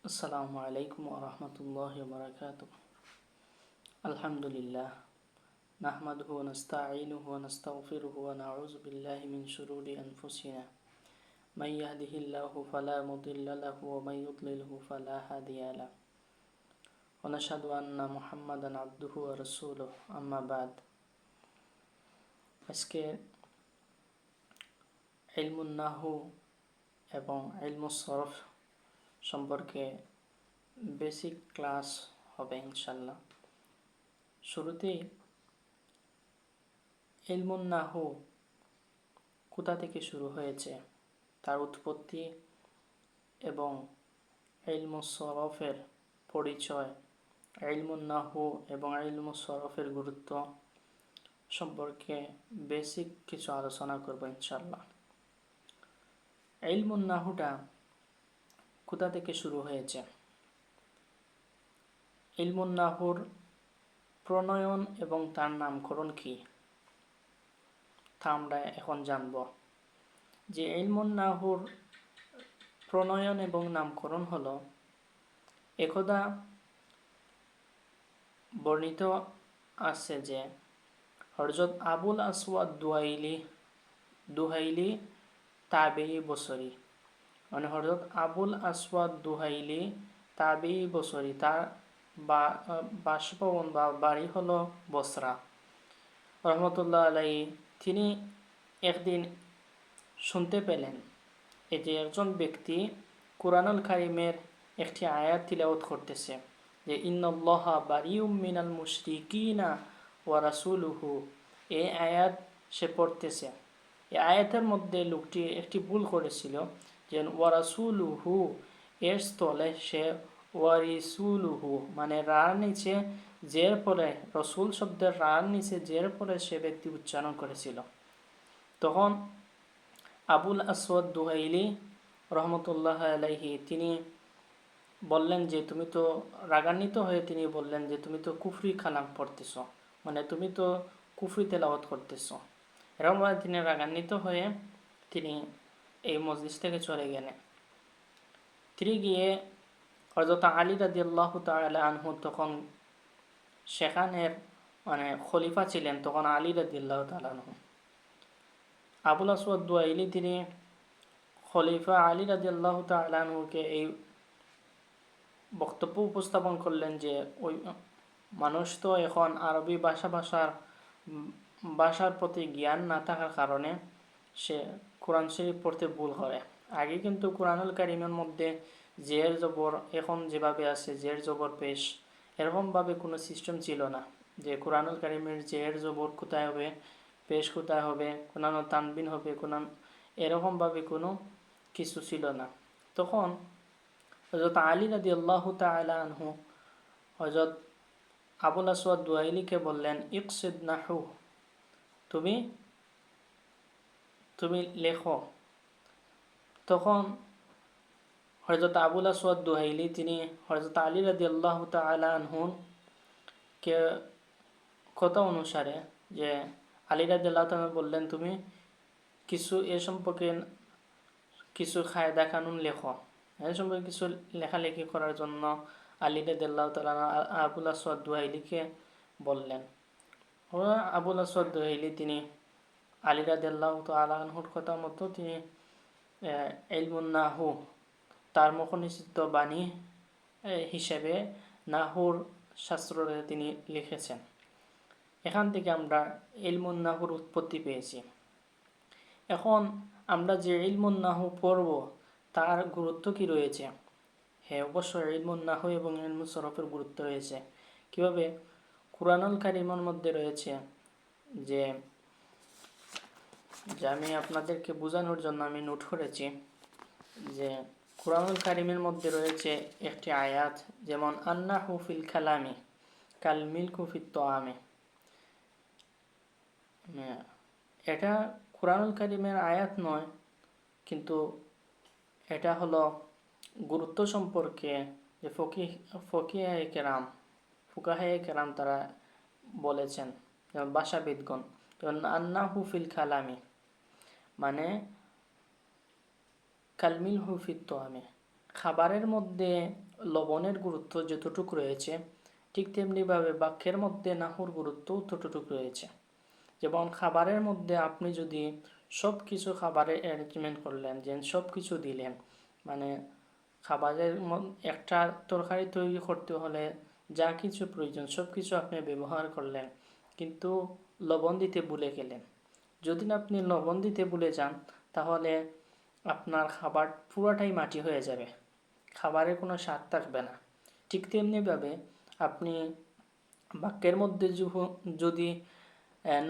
আসসালামু আলাইকুম ওয়া রাহমাতুল্লাহি ওয়া বারাকাতুহু। আলহামদুলিল্লাহ নাহমাদুহু ওয়া নাস্তাঈনুহু ওয়া নাস্তাগফিরুহু ওয়া নাউযু বিল্লাহি মিন শুরুরি আনফুসিনা মান ইয়াহদিহিল্লাহু ফালা মুদিল্লা লাহু ওয়া মান ইউদ্লিলহু ফালা হাদিয়া লাহু ওয়া নাশহাদু আন্না মুহাম্মাদান আবদুহু ওয়া রাসূলুহু আম্মা বা'দ। আজকে ইলমুন নাহু এবং ইলমুস সরফ সম্পর্কে বেসিক ক্লাস হবে ইনশাআল্লাহ। শুরুতেই ইলমুন নাহু কোথা থেকে শুরু হয়েছে, তার উৎপত্তি এবং ইলমুস সরফের পরিচয়, ইলমুন নাহু এবং ইলমুস সরফের গুরুত্ব সম্পর্কে বেসিক কিছু আলোচনা করব ইনশাআল্লাহ। ইলমুন নাহুটা কোথা থেকে শুরু হয়েছে? ইলমুন নাহুর প্রণয়ন এবং তার নামকরণ কি, তা আমরা এখন জানব। যে ইলমুন নাহুর প্রণয়ন এবং নামকরণ হলো, একদা বর্ণিত আছে যে হযরত আবুল আসওয়াদ দুহাইলি তাবেঈ বসরি, মানে হযরত আবুল আসওয়াদ দুহাইলি তাবেঈ বসরি, তার বাসভবন বা বাড়ি হলো বসরা রহমতুল্লাহ আলাইহি। তিনি একদিন শুনতে পেলেন এই যে একজন ব্যক্তি কুরআনুল কারীমের একটি আয়াত তিলাওয়াত করতেছে, যে ইন্নাল্লাহা বারিউম মিনাল মুশরিকিনা ওয়া রাসূলুহু। এই আয়াত সে পড়তেছে। এই আয়াতের মধ্যে লোকটি একটি ভুল করেছিল, যে ওয়া রাসূলুহু এর স্থলে সে ওয়ারিসুলুহু, মানে রার নিচে জের পরে, রসুল শব্দের রার নিচে জের পরে সে ব্যক্তি উচ্চারণ করেছিল। তখন আবুল আসওয়াদ দুহাইলি রহমতুল্লাহ আলাইহি তিনি বললেন যে তুমি তো রাগান্বিত হয়ে তিনি বললেন যে তুমি তো কুফরি কালাম পড়তেছ, মানে তুমি তো কুফরি তেলাওয়াত করতেছ। এরকম তিনি রাগান্বিত হয়ে তিনি এই মজলিস থেকে চলে গেলেন। তিনি গিয়ে হযরত আলী রাদিয়াল্লাহু তাআলা আনহু, তখন সেখানের মানে খলিফা ছিলেন তখন আলী রাদিয়াল্লাহু তাআলা আনহু। আবুল আসওয়াদ দুহাইলি তিনি খলিফা আলী রাদিয়াল্লাহু তাআলা আনহুকে এই বক্তব্য উপস্থাপন করলেন যে ওই মানুষ তো এখন আরবি ভাষার প্রতি জ্ঞান না থাকার কারণে সে কোরআন শরীফ পড়তে ভুল করে। আগে কিন্তু কুরআনুল কারীমের মধ্যে জের জবর এখন যেভাবে আছে, জের জবর পেশ, এরকমভাবে কোনো সিস্টেম ছিল না যে কুরআনুল কারীমের জের জবর কোথায় হবে, পেশ কোথায় হবে, কোনো তানবিন হবে, কোনো এরকমভাবে কোনো কিছু ছিল না। তখন হযরত আলী রাদিয়াল্লাহু তাআলা আনহু হযরত আবুল আসওয়াদ দুহাইলিকে বললেন, ইকসিদ নাহু, তুমি লেখো। তখন হযরত আবুল আসওয়াদ দুহাইলি তিনি হযরত আলী রাদিয়াল্লাহু তাআলা আনহুর কে কথা অনুসারে, যে আলী রাদিয়াল্লাহু তাআলা বললেন তুমি কিছু এ সম্পর্কে কিছু কায়দা কানুন লেখো। এ সম্পর্কে কিছু লেখালেখি করার জন্য আলী রাদিয়াল্লাহু তাআলা আবুল আসওয়াদ দুহাইলিকে বললেন। আবুল আসওয়াদ দুহাইলি তিনি আলী রাদিয়াল্লাহু তাআলা আনহুর কথা মতো তিনি ইলমুন নাহু তার মুখনিসৃত বাণী হিসেবে নাহুর শাস্ত্রে তিনি লিখেছেন। এখান থেকে আমরা ইলমুন নাহুর উৎপত্তি পেয়েছি। এখন আমরা যে ইলমুন নাহু পড়ব তার গুরুত্ব কি রয়েছে? হ্যাঁ, অবশ্যই ইলমুন নাহু এবং ইলমুস সরফের গুরুত্ব রয়েছে। কিভাবে? কুরআনুল কারীমের মধ্যে রয়েছে যে আমি আপনাদেরকে বোঝানোর জন্য আমি নোট করেছি, যে কুরআনুল কারীমের মধ্যে রয়েছে একটি আয়াত, যেমন আন্নাহু ফিল কালামি কাল মিলকু ফিত তাআমি। এটা কুরআনুল কারীমের আয়াত নয়, কিন্তু এটা হলো গুরুত্ব সম্পর্কে যে ফুকাহায়ে কেরাম তারা বলেছেন, যেমন ভাষাবিদগণ, যেমন আন্নাহু ফিল কালামি মানে কালমিলহু ফিত তাআমি, খাবারের মধ্যে লবণের গুরুত্ব যতটুকু রয়েছে, ঠিক তেমনিভাবে বাক্যের মধ্যে নাহুর গুরুত্বও ততটুকু রয়েছে। যেমন খাবারের মধ্যে আপনি যদি সব কিছু খাবারের অ্যারেঞ্জমেন্ট করলেন, যে সব কিছু দিলেন, মানে খাবারের একটা তরকারি তৈরি করতে হলে যা কিছু প্রয়োজন সব কিছু আপনি ব্যবহার করলেন, কিন্তু লবণ দিতে ভুলে গেলেন। যদি আপনি লবণ দিতে ভুলে যান, তাহলে আপনার খাবার পুরোটাই মাটি হয়ে যাবে, খাবারের কোনো স্বাদ থাকবে না। ঠিক তেমনিভাবে আপনি বাক্যের মধ্যে যদি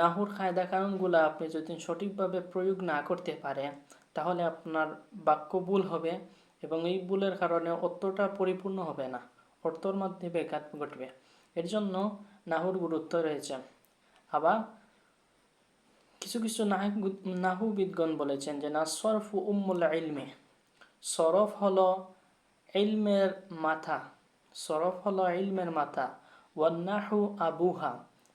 নাহুর কায়দা কানুনগুলো আপনি যদি সঠিকভাবে প্রয়োগ না করতে পারেন, তাহলে আপনার বাক্য ভুল হবে এবং এই ভুলের কারণে অর্থটা পরিপূর্ণ হবে না, অর্থর মধ্যে ব্যাঘাত ঘটবে। এর জন্য নাহুর গুরুত্ব রয়েছে। আবার কিছু কিছু নাহুবিদগণ বলেছেন যে না সরফু উম্মুল ইলমে, সরফ হলো ইলমের মাথা, সরফ হলো ইলমের মাথা, ওয়ান নাহু আবুহা,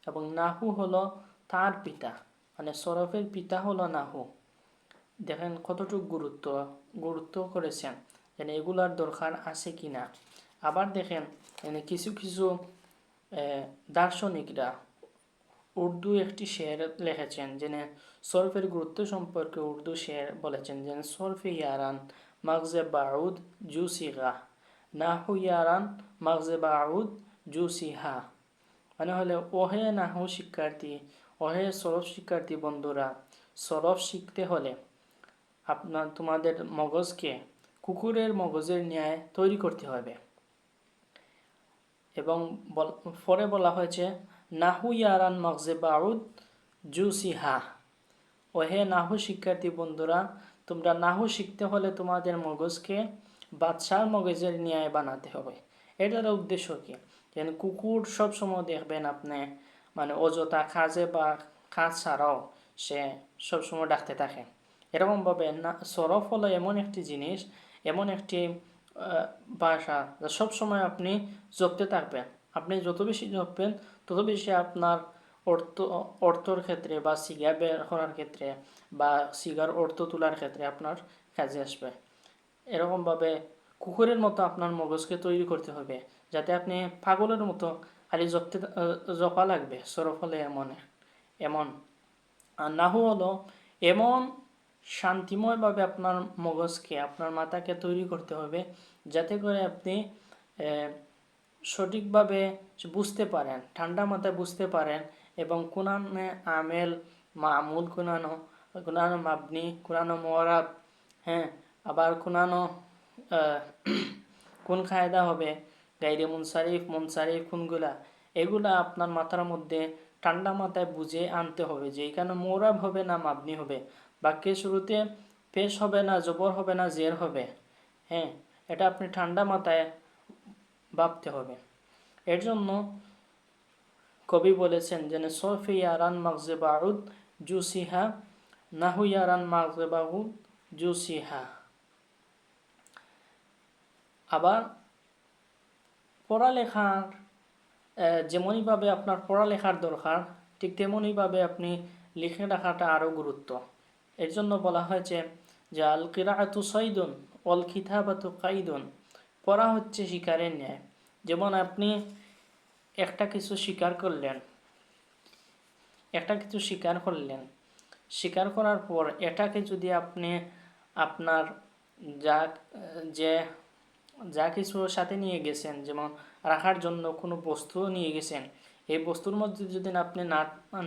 এবং নাহু হলো তার পিতা, মানে সরফের পিতা হলো নাহু। দেখেন কতটুকু গুরুত্ব করেছেন, যেন এগুলার দরকার আছে কি না। আবার দেখেন কিছু কিছু দার্শনিকরা উর্দু একটি শের লিখেছেন, যেনে সরফের গুরুত্ব সম্পর্কে উর্দু শের বলেছেন, যেন সরফে ইয়ারান মাগজে বাউদ জুসিগা, নাহু ইয়ারান মাগজে বাউদ জুসিহা। মানে হলে ওহে নাহু শিক্ষার্থী, ওহে সরফ শিক্ষার্থী বন্ধুরা, সরফ শিখতে হলে তোমাদের মগজকে কুকুরের মগজের ন্যায় তৈরি করতে হবে। এবং পরে বলা হয়েছে নাহু ইয়ারান মগজে বাউদ জুসিহা, ওহে নাহু শিক্ষার্থী বন্ধুরা, তোমরা নাহু শিখতে হলে তোমাদের মগজকে বাদশার মগজের ন্যায় বানাতে হবে। এটার উদ্দেশ্য কি, যেন কুকুর সবসময় দেখবেন আপনি মানে অযথা কাজে বা কাজ ছাড়াও সে সবসময় ডাকতে থাকে। এরকমভাবে না, সরফ হলো এমন একটি জিনিস, এমন একটি ভাষা যা সবসময় আপনি জপতে থাকবেন। আপনি যত বেশি জপবেন তত বেশি আপনার অর্থর ক্ষেত্রে বা সিগা বের করার ক্ষেত্রে বা সিগার অর্থ তোলার ক্ষেত্রে আপনার কাজে আসবে। এরকমভাবে কুকুরের মতো আপনার মগজকে তৈরি করতে হবে, যাতে আপনি পাগলের মতো খালি জপা লাগবে। সরফ হলে এমন আর নাহু হলো এমন শান্তিময়ভাবে আপনার মগজকে, আপনার মাথাকে তৈরি করতে হবে, যাতে করে আপনি সঠিকভাবে বুঝতে পারেন, ঠান্ডা মাথায় বুঝতে পারেন, এবং কোরআনে আমেল মামুল কোরআনো মাবনি কোরআনো মোয়ারাব, হ্যাঁ, আবার কোরআনো কোন কায়দা হবে, গাইরে মুনসারিফ কোনগুলা, এগুলা আপনার মাথার মধ্যে ঠান্ডা মাথায় বুঝে আনতে হবে, যে এখানে মোরাব হবে না মাবনি হবে, বাক্যের শুরুতে পেশ হবে না জবর হবে না জের হবে, হ্যাঁ, এটা আপনি ঠান্ডা মাথায় ভাবতে হবে। এর জন্য কবি বলেছেন যে সরফে ইয়ারান মাগজে বাউদ জুসিহা, নাহু ইয়ারান মাগজে বাউদ জুসিহা। আবার পড়ালেখার যেমনইভাবে আপনার পড়ালেখার দরকার, ঠিক তেমনইভাবে আপনি লিখে রাখাটা আরও গুরুত্ব। এর জন্য বলা হয়েছে যে আল কিরাআতু সাইদুন ওয়াল কিতাবাতু কাইদুন, পড়া হচ্ছে শিকারের ন্যায়। যেমন আপনি একটা কিছু শিকার করলেন, শিকার করার পর এটাকে যদি আপনি আপনার যা কিছু সাথে নিয়ে গেছেন, যেমন রাখার জন্য কোনো বস্তু নিয়ে গেছেন, এই বস্তুর মধ্যে যদি আপনি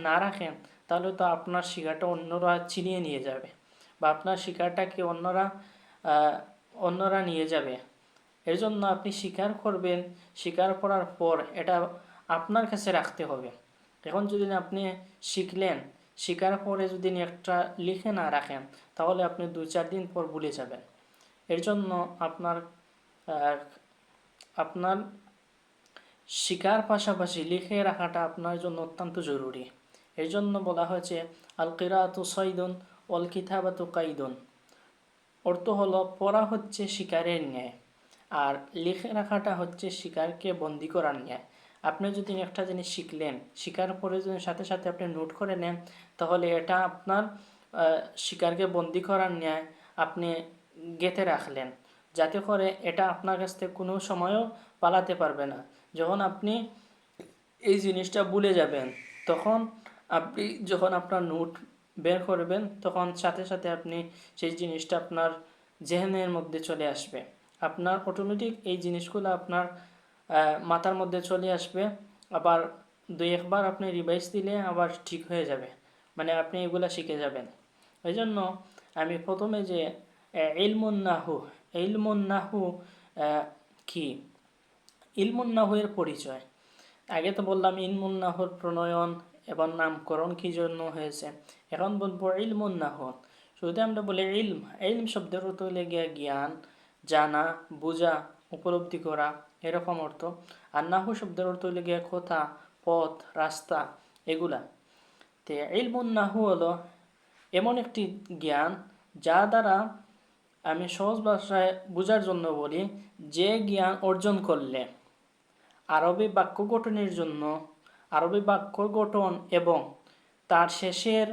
না রাখেন, তাহলে তো আপনার শিকারটা অন্যরা ছিনিয়ে নিয়ে যাবে, বা আপনার শিকারটাকে অন্যরা নিয়ে যাবে। এর জন্য আপনি শিকার করবেন, শিকার করার পর এটা আপনার কাছে রাখতে হবে। এখন যদি আপনি শিকার পরে যদি একটা লিখে না রাখেন, তাহলে আপনি 2-4 দিন পর ভুলে যাবেন। এর জন্য আপনার শিকার পাশাপাশি লিখে রাখাটা আপনার জন্য অত্যন্ত জরুরি। এর জন্য বলা হয়েছে আল কিরাআতু সাইদুন ওয়াল কিতাবাতু কাইদুন, অর্থ হলো পড়া হচ্ছে শিকারের ন্যায়, আর লিখে রাখাটা হচ্ছে শিকারকে বন্দি করার ন্যায়। আপনি যদি একটা জিনিস শিকার পরে যদি সাথে সাথে আপনি নোট করে নেন, তাহলে এটা আপনার শিকারকে বন্দি করার ন্যায় আপনি গেঁথে রাখলেন। যাতে করে এটা আপনার কাছ থেকে কোনো সময়ও পালাতে পারবে না। যখন আপনি এই জিনিসটা ভুলে যাবেন, তখন আপনি যখন আপনার নোট বের করবেন, তখন সাথে সাথে আপনি সেই জিনিসটা আপনার জেহেনের মধ্যে চলে আসবে। আপনার অটোমেটিক এই জিনিসগুলো আপনার মাথার মধ্যে চলে আসবে। আবার দুই একবার আপনি রিভাইজ দিলে আবার ঠিক হয়ে যাবে, মানে আপনি এগুলা শিখে যাবেন। এই জন্য আমি প্রথমে যে ইলমুন নাহু, ইলমুন নাহু কি, ইলমুন নাহুয়ের পরিচয়। আগে তো বললাম ইলমুন নাহুর প্রণয়ন এবং নামকরণ কী জন্য হয়েছে। এখন বলবো ইলমুন নাহু। শুরুতে আমরা বলি ইলম, ইলম শব্দের অর্থ হলে গিয়া জ্ঞান, জানা, বোঝা, উপলব্ধি করা, এরকম অর্থ। আর নাহু শব্দের অর্থ হলে গিয়া কথা, পথ, রাস্তা, এগুলা। তো ইলমুন নাহু হলো এমন একটি জ্ঞান যা দ্বারা, আমি সহজ ভাষায় বোঝার জন্য বলি, যে জ্ঞান অর্জন করলে আরবি বাক্য গঠনের জন্য, আরবি বাক্য গঠন এবং তার শেষের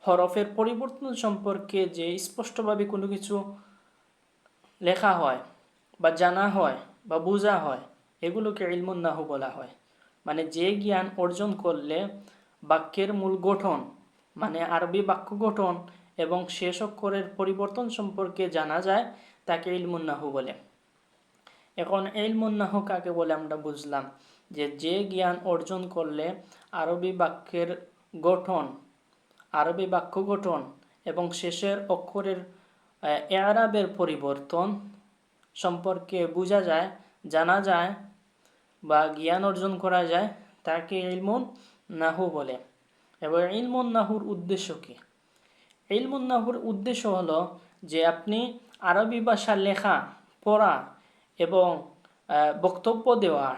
হরফের পরিবর্তন সম্পর্কে যে স্পষ্টভাবে কোনো কিছু লেখা হয় বা জানা হয় বা বোঝা হয়, এগুলোকে ইলমুন নাহু বলা হয়। মানে যে জ্ঞান অর্জন করলে বাক্যের মূল গঠন, মানে আরবি বাক্য গঠন এবং শেষ অক্ষরের পরিবর্তন সম্পর্কে জানা যায়, তাকে ইলমুন নাহু বলে। এখন ইলমুন নাহু কাকে বলে আমরা বুঝলাম, যে জ্ঞান অর্জন করলে আরবি বাক্যের গঠন, আরবি বাক্য গঠন এবং শেষের অক্ষরের এআরাবের পরিবর্তন সম্পর্কে বোঝা যায়, জানা যায় বা জ্ঞান অর্জন করা যায়, তাকে ইলমুন নাহু বলে। এবং ইলমুন নাহুর উদ্দেশ্য কী? ইলমুন নাহুর উদ্দেশ্য হলো যে আপনি আরবি ভাষা লেখা, পড়া এবং বক্তব্য দেওয়ার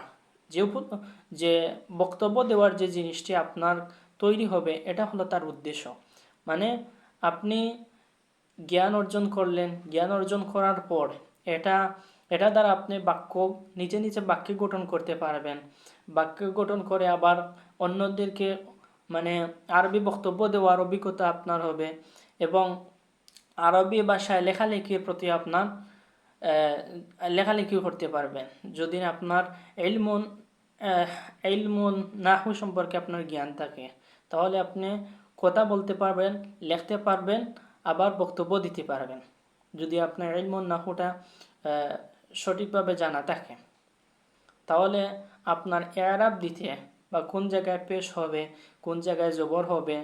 যে বক্তব্য দেওয়ার যে জিনিসটি আপনার তৈরি হবে, এটা হলো তার উদ্দেশ্য। মানে আপনি জ্ঞান অর্জন করলেন, জ্ঞান অর্জন করার পর এটা দ্বারা আপনি নিজে নিজে বাক্য গঠন করতে পারবেন। বাক্য গঠন করে আবার অন্যদেরকে মানে আরবি বক্তব্য দেওয়ার অভিজ্ঞতা আপনার হবে এবং আরবি ভাষায় লেখালেখির প্রতি আপনার লেখালেখি করতে পারবেন। যদি আপনার ইলমুন নাহু সম্পর্কে আপনার জ্ঞান থাকে, তাহলে আপনি কথা বলতে পারবেন, লিখতে পারবেন, আবার বক্তব্য দিতে পারবেন, যদি আপনার ইলমুন নাহুটা সঠিকভাবে জানা থাকে। তাহলে আপনার এআরাব দিতে বা কোন জায়গায় পেশ হবে, কোন জায়গায় জবর হবে,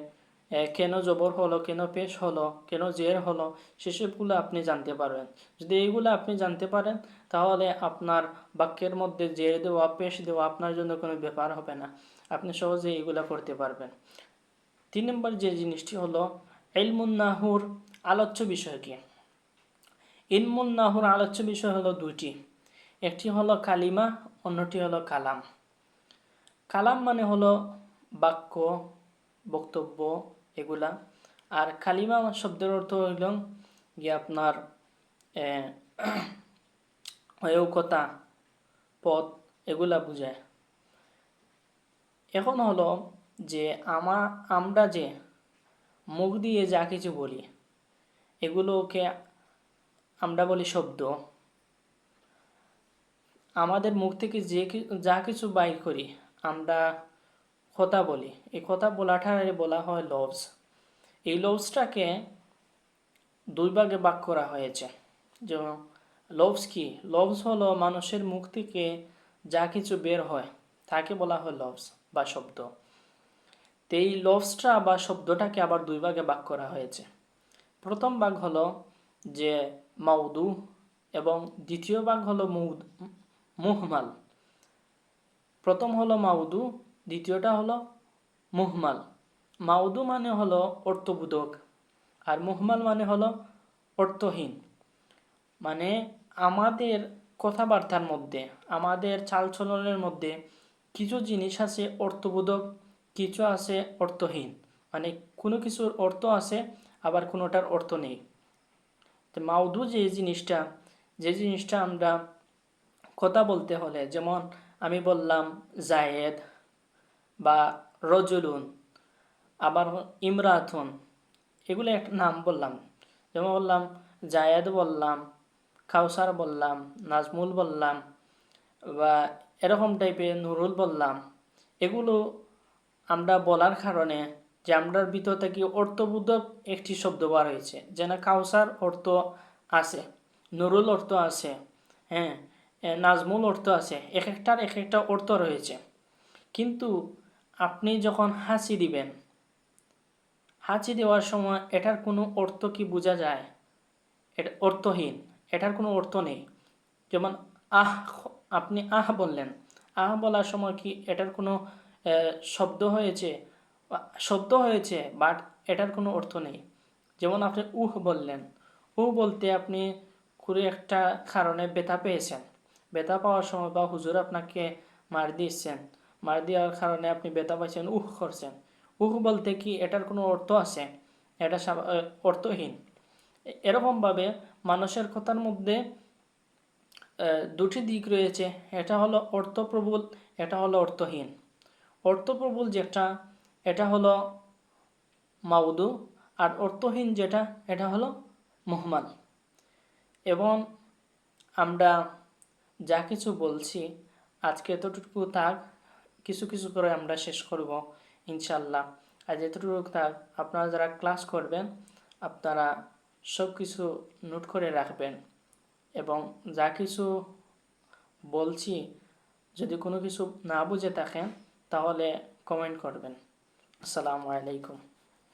কেন জবর হলো, কেন পেশ হলো, কেন জের হলো, সেসবগুলো আপনি জানতে পারবেন। যদি এইগুলো আপনি জানতে পারেন, তাহলে আপনার বাক্যের মধ্যে জের দেওয়া, পেশ দেওয়া আপনার জন্য কোনো ব্যাপার হবে না, আপনি সহজে এইগুলো করতে পারবেন। 3 নম্বর যে জিনিসটি হলো ইলমুন নাহুর আলোচ্য বিষয় কি। ইলমুন নাহুর আলোচ্য বিষয় হলো দুটি, একটি হলো কালিমা, অন্যটি হলো কালাম। কালাম মানে হলো বাক্য, বক্তব্য, এগুলা। আর কালিমা শব্দের অর্থ হইল গিয়ে আপনার কথা, পথ, এগুলা বুঝায়। এখন হলো যে আমরা যে মুখ দিয়ে যা কিছু বলি, এগুলোকে আমরা বলি শব্দ। আমাদের মুখ থেকে যা কিছু বাইর করি, আমরা কথা বলি, এই কথা বলাটারে বলা হয় লফজ। এই লফজটাকে দুই ভাগে ভাগ করা হয়েছে। যেমন লফজ কি? লফজ হলো মানুষের মুখ থেকে যা কিছু বের হয়, তাকে বলা হয় লফজ বা শব্দ। তো এই লফজটা বা শব্দটাকে আবার দুই ভাগে ভাগ করা হয়েছে। প্রথম ভাগ হলো যে মাউদু এবং দ্বিতীয় ভাগ হলো মুহমাল। প্রথম হলো মাউদু, দ্বিতীয়টা হলো মুহমাল। মাউদু মানে হলো অর্থবোধক আর মুহমাল মানে হলো অর্থহীন। মানে আমাদের কথাবার্তার মধ্যে, আমাদের চালচলনের মধ্যে কিছু জিনিস আছে অর্থবোধক, কিছু আছে অর্থহীন। মানে কোনো কিছুর অর্থ আছে, আবার কোনোটার অর্থ নেই। তো মাউদু যে জিনিসটা আমরা কথা বলতে হলে, যেমন আমি বললাম জায়েদ বা রজুলুন, আবার ইমরাতুন, এগুলো একটা নাম বললাম। যেমন বললাম জায়েদ, বললাম কাউসার বললাম, নাজমুল বললাম, বা এরকম টাইপের নুরুল বললাম, এগুলো আমরা বলার কারণে যে আমরার ভিতর থেকে অর্থবোধক একটি শব্দ বার হয়েছে, যেন কাউসার অর্থ আছে, নুরুল অর্থ আছে, হ্যাঁ, নাজমুল অর্থ আছে, এক একটার এক একটা অর্থ রয়েছে। কিন্তু আপনি যখন হাঁচি দিবেন, হাঁচি দেওয়ার সময় এটার কোনো অর্থ কি বোঝা যায়? এটা অর্থহীন, এটার কোনো অর্থ নেই। যেমন আহ, আপনি আহ বললেন, আহ বলার সময় কি এটার কোনো শব্দ হয়েছে? শব্দ হয়েছে, বাট এটার কোনো অর্থ নেই। যেমন আপনি উহ বললেন, বলতে আপনি কোনো একটা কারণে ব্যথা পেয়েছেন, ব্যথা পাওয়ার সময় বা হুজুর আপনাকে মার দিয়েছেন, মার দেওয়ার কারণে আপনি ব্যথা পাইছেন, করছেন। বলতে কি এটার কোনো অর্থ আছে? এটা অর্থহীন। এরকমভাবে মানুষের কথার মধ্যে দুটি দিক রয়েছে, এটা হলো অর্থপ্রবল, এটা হলো অর্থহীন। অর্থপ্রবল যেটা, এটা হলো মাউদু, আর অর্থহীন যেটা, এটা হলো মুহমাল। এবং আমরা যা কিছু বলছি আজকে এতটুকু থাক, কিছু কিছু করে আমরা শেষ করব ইনশাল্লাহ। আর এতটুকু থাক, আপনারা যারা ক্লাস করবেন আপনারা সব কিছু নোট করে রাখবেন, এবং যা কিছু বলছি যদি কোনো কিছু না বুঝে থাকেন তাহলে কমেন্ট করবেন। আসসালামু আলাইকুম।